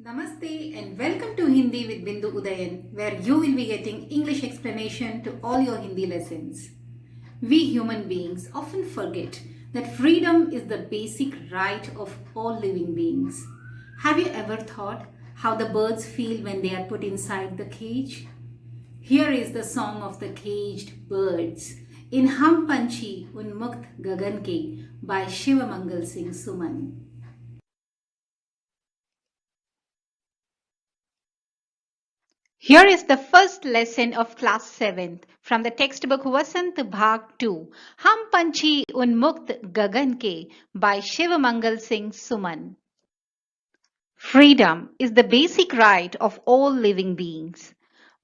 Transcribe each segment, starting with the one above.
Namaste and welcome to Hindi with Bindu Udayan, where you will be getting English explanation to all your Hindi lessons. We human beings often forget that freedom is the basic right of all living beings. Have you ever thought how the birds feel when they are put inside the cage? Here is the song of the caged birds in Hum Panchi Unmukt Gagan Ke by Shivamangal Singh Suman. Here is the first lesson of class 7th from the textbook VASANT BHAAG 2, Hum Panchi Unmukt Gagan Ke by Shivamangal Singh Suman. Freedom is the basic right of all living beings.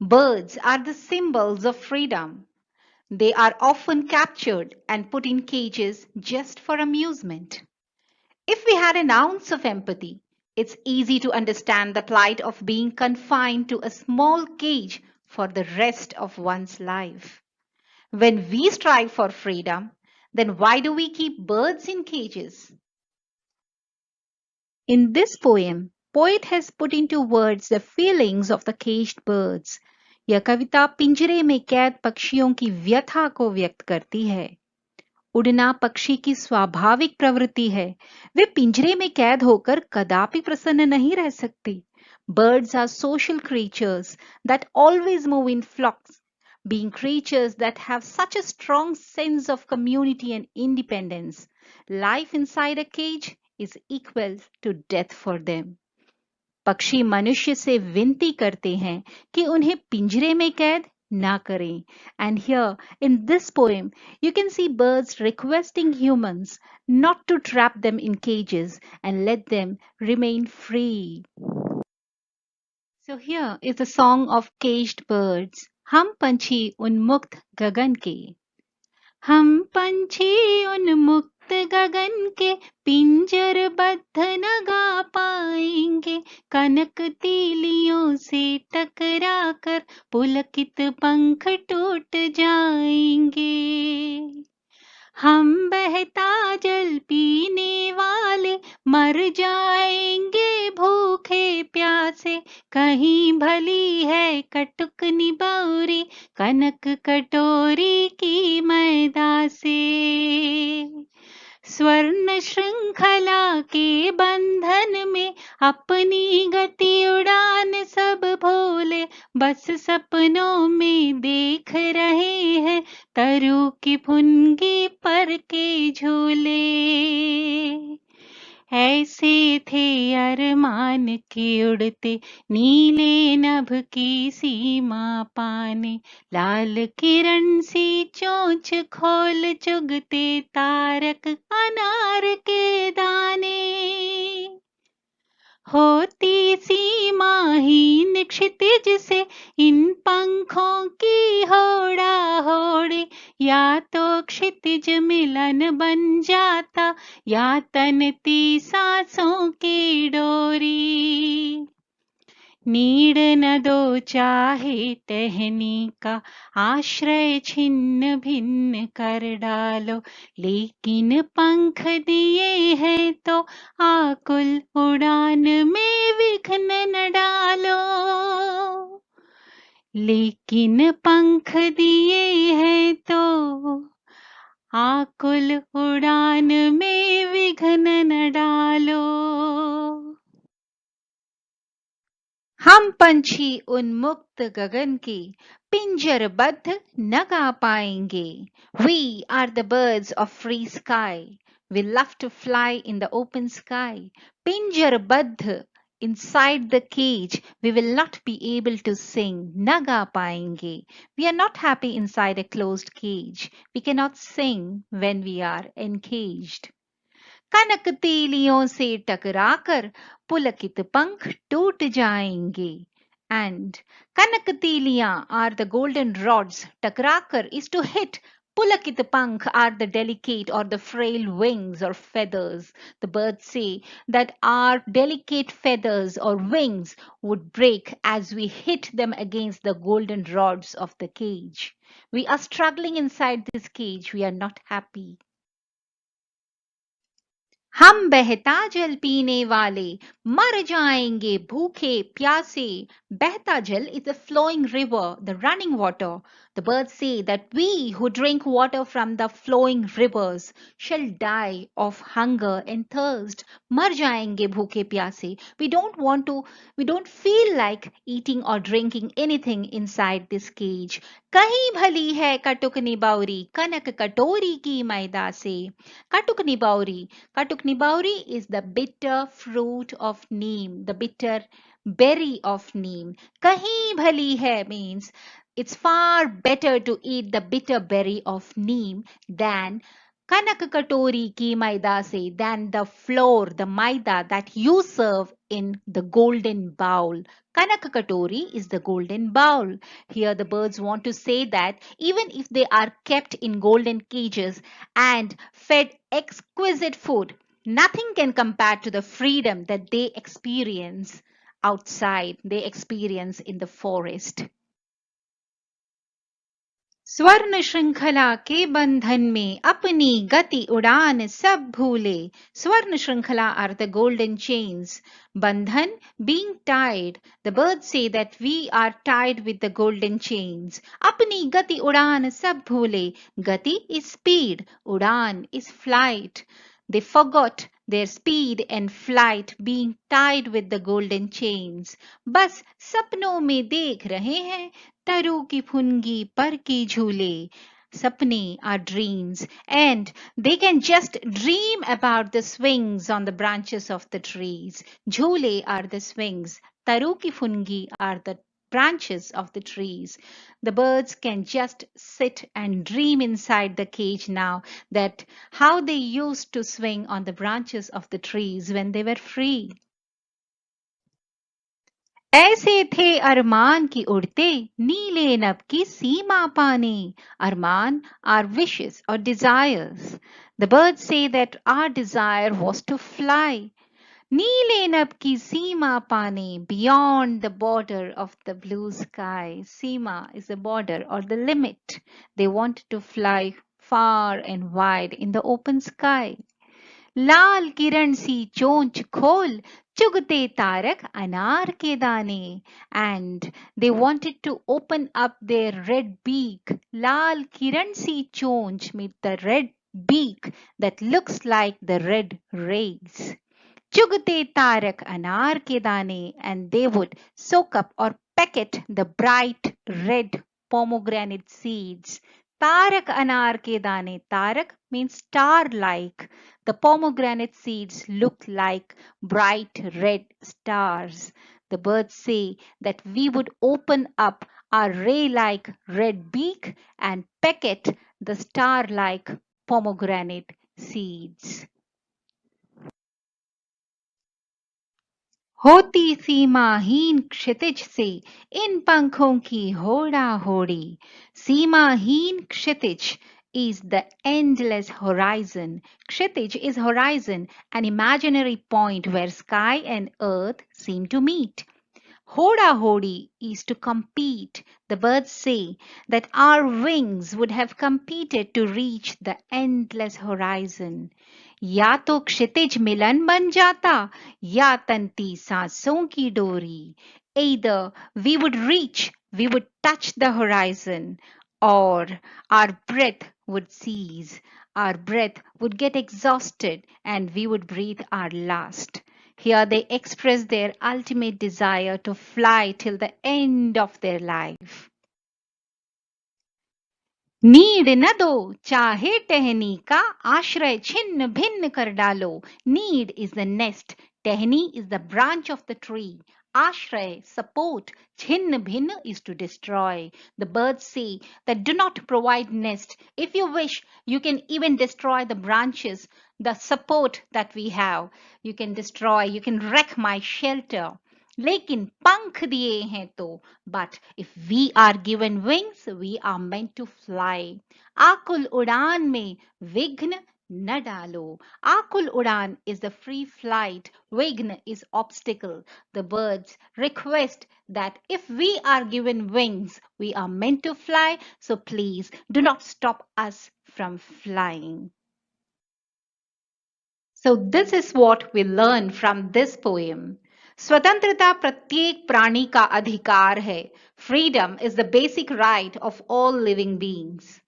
Birds are the symbols of freedom. They are often captured and put in cages just for amusement. If we had an ounce of empathy, it's easy to understand the plight of being confined to a small cage for the rest of one's life. When we strive for freedom, then why do we keep birds in cages? In this poem, poet has put into words the feelings of the caged birds. यह कविता पिंजरे में कैद पक्षियों की व्यथा को व्यक्त करती है। उड़ना पक्षी की स्वाभाविक प्रवृत्ति है। वे पिंजरे में कैद होकर कदापि प्रसन्न नहीं रह सकती। Birds are social creatures that always move in flocks. Being creatures that have such a strong sense of community and independence, life inside a cage is equal to death for them. पक्षी मनुष्य से विनती करते हैं कि उन्हें पिंजरे में कैद ना करें. And here in this poem, you can see birds requesting humans not to trap them in cages and let them remain free. So here is the song of caged birds. हम पंछी उन्मुक्त गगन के. हम पंछी उन्मुक्त गगन के पिंजरबद्ध न गा पाएंगे. कनक तीलियों से टकरा कर पुलकित पंख टूट जाएंगे. हम बहता जल पीने वाले मर जाएंगे भूखे प्यासे. कहीं भली है कटुक निबौरी कनक कटोरी की मैदा से. स्वर्ण श्रृंखला के बंधन में अपनी गति उड़ान सब भूले. बस सपनों में देख रहे हैं तरु की फुनगी पर के झूले. ऐसे थे अरमान के उड़ते नीले नभ की सीमा पाने. लाल किरण सी चोंच खोल चुगते तारक अनार के दाने. होती सीमाहीन क्षितिज से इन पंखों की होड़ा होड़ी. या तो क्षितिज मिलन बन जाता या तनती सांसों की डोरी. नीड़ न दो चाहे टहनी का आश्रय छिन्न भिन्न कर डालो. लेकिन पंख दिए हैं तो आकुल उड़ान में विघ्न न डालो. लेकिन पंख दिए हैं तो आकुल उड़ान में विघ्न न डालो. हम पंछी उन्मुक्त गगन के पिंजरबद्ध न गा पाएंगे. We are the birds of free sky. We love to fly in the open sky. पिंजरबद्ध, inside the cage, we will not be able to sing. न गा पाएंगे. We are not happy inside a closed cage. We cannot sing when we are encaged. कनक तीलियों से टकराकर पुलकित पंख टूट जाएंगे. And Kanak तीलियां are the golden rods. टकराकर is to hit. Pulakit pankh are the delicate or the frail wings or feathers. The birds say that our delicate feathers or wings would break as we hit them against the golden rods of the cage. We are struggling inside this cage. We are not happy. हम बहता जल पीने वाले मर जाएंगे भूखे प्यासे. Behta jal is a flowing river, the running water. The birds say that we who drink water from the flowing rivers shall die of hunger and thirst. Mar jayenge bhooke pyase. We don't feel like eating or drinking anything inside this cage. कहीं भली है कटुक निबावरी कनक कटोरी की मैदा से. Katuk nibauri. Katuk nibauri is the bitter fruit of neem, the bitter berry of neem. Kahi bhali hai means it's far better to eat the bitter berry of neem than kanak katori ki maida se, than the flour, the maida that you serve in the golden bowl. Kanak katori is the golden bowl. Here the birds want to say that even if they are kept in golden cages and fed exquisite food, nothing can compare to the freedom that they experience outside, they experience in the forest. स्वर्ण श्रृंखला के बंधन में अपनी गति उड़ान सब भूले. Swर्ण श्रृंखला are the golden chains. Bandhan, being tied. The birds say that we are tied with the golden chains. अपनी गति उड़ान सब भूले. Gati is speed. Udan is flight. They forgot their speed and flight being tied with the golden chains. बस सपनों में देख रहे हैं तरु की फुनगी पर की झूले. Sapne are dreams, and they can just dream about the swings on the branches of the trees. Jhule are the swings. Taru ki fungi are the branches of the trees. The birds can just sit and dream inside the cage now that how they used to swing on the branches of the trees when they were free. ऐसे थे अरमान की उड़ते नीले नभ की सीमा पाने. Arman are wishes or desires. The birds say that our desire was to fly. नीले नभ की सीमा पाने, beyond the border of the blue sky. Seema is the border or the limit. They wanted to fly far and wide in the open sky. लाल किरण सी चोंच खोल चुगते तारक अनार के दाने. And they wanted to open up their red beak. लाल किरण सी चोंच with the red beak that looks like the red rays. चुगते Tarak अनार के दाने, and they would soak up or peck at the bright red pomegranate seeds. Tarak anar ke dane. Tarak means star-like. The pomegranate seeds look like bright red stars. The birds say that we would open up our ray-like red beak and peck at the star-like pomegranate seeds. होती सीमाहीन क्षितिज से इन पंखों की होड़ा होड़ी. सीमाहीन क्षितिज is the endless horizon. Kshitij is horizon, an imaginary point where sky and earth seem to meet. Hoda hodi is to compete. The birds say that our wings would have competed to reach the endless horizon. या तो क्षितिज मिलन बन जाता या तंती सांसों की डोरी. Either we would reach, we would touch the horizon, or our breath would cease. Our breath would get exhausted and we would breathe our last. Here they express their ultimate desire to fly till the end of their life. Need न दो चाहे टहनी का आश्रय छिन्न भिन्न कर डालो. Need is the nest. Tehni is the branch of the tree. Ashray, support. Chinna bhinna is to destroy. The birds say that do not provide nest. If you wish, you can even destroy the branches, the support that we have. You can destroy, you can wreck my shelter. लेकिन पंख दिए हैं तो, but if we are given wings, we are meant to fly. आकुल उड़ान में विघ्न न डालो. Akul Udan is the free flight. Vigna is obstacle. The birds request that if we are given wings, we are meant to fly. So please do not stop us from flying. So this is what we learn from this poem. स्वतंत्रता प्रत्येक प्राणी का अधिकार है. Freedom is the basic right of all living beings.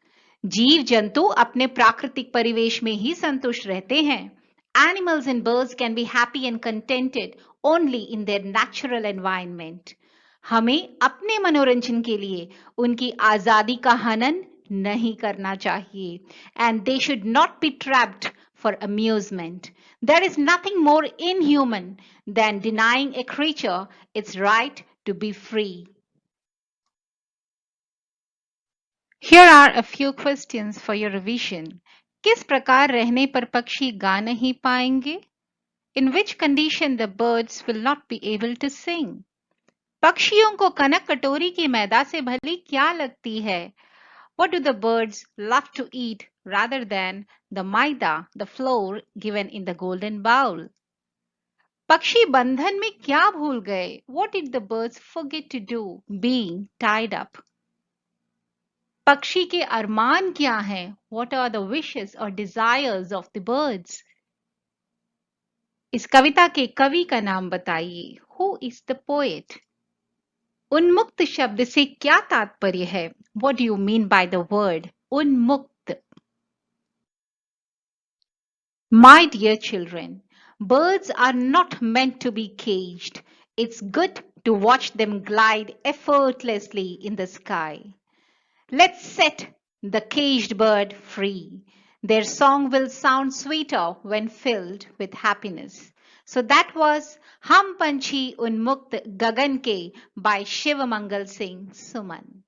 जीव जंतु अपने प्राकृतिक परिवेश में ही संतुष्ट रहते हैं. Animals and birds can be happy and contented only in their natural environment. हमें अपने मनोरंजन के लिए उनकी आजादी का हनन नहीं करना चाहिए. And they should not be trapped for amusement. There is nothing more inhuman than denying a creature its right to be free. Here are a few questions for your revision. किस प्रकार रहने पर पक्षी गा नहीं पाएंगे? In which condition the birds will not be able to sing? पक्षियों को कनक कटोरी की मैदा से भली क्या लगती है? What do the birds love to eat rather than the maida, the flour given in the golden bowl? पक्षी बंधन में क्या भूल गए? What did the birds forget to do being tied up? पक्षी के अरमान क्या हैं? What are the wishes or desires of the birds? इस कविता के कवि का नाम बताइए. Who is the poet? उन्मुक्त शब्द से क्या तात्पर्य है? What do you mean by the word उन्मुक्त? My dear children, birds are not meant to be caged. It's good to watch them glide effortlessly in the sky. Let's set the caged bird free. Their song will sound sweeter when filled with happiness. So that was Hum Panchi Unmukt Gagan Ke by Shivamangal Singh Suman.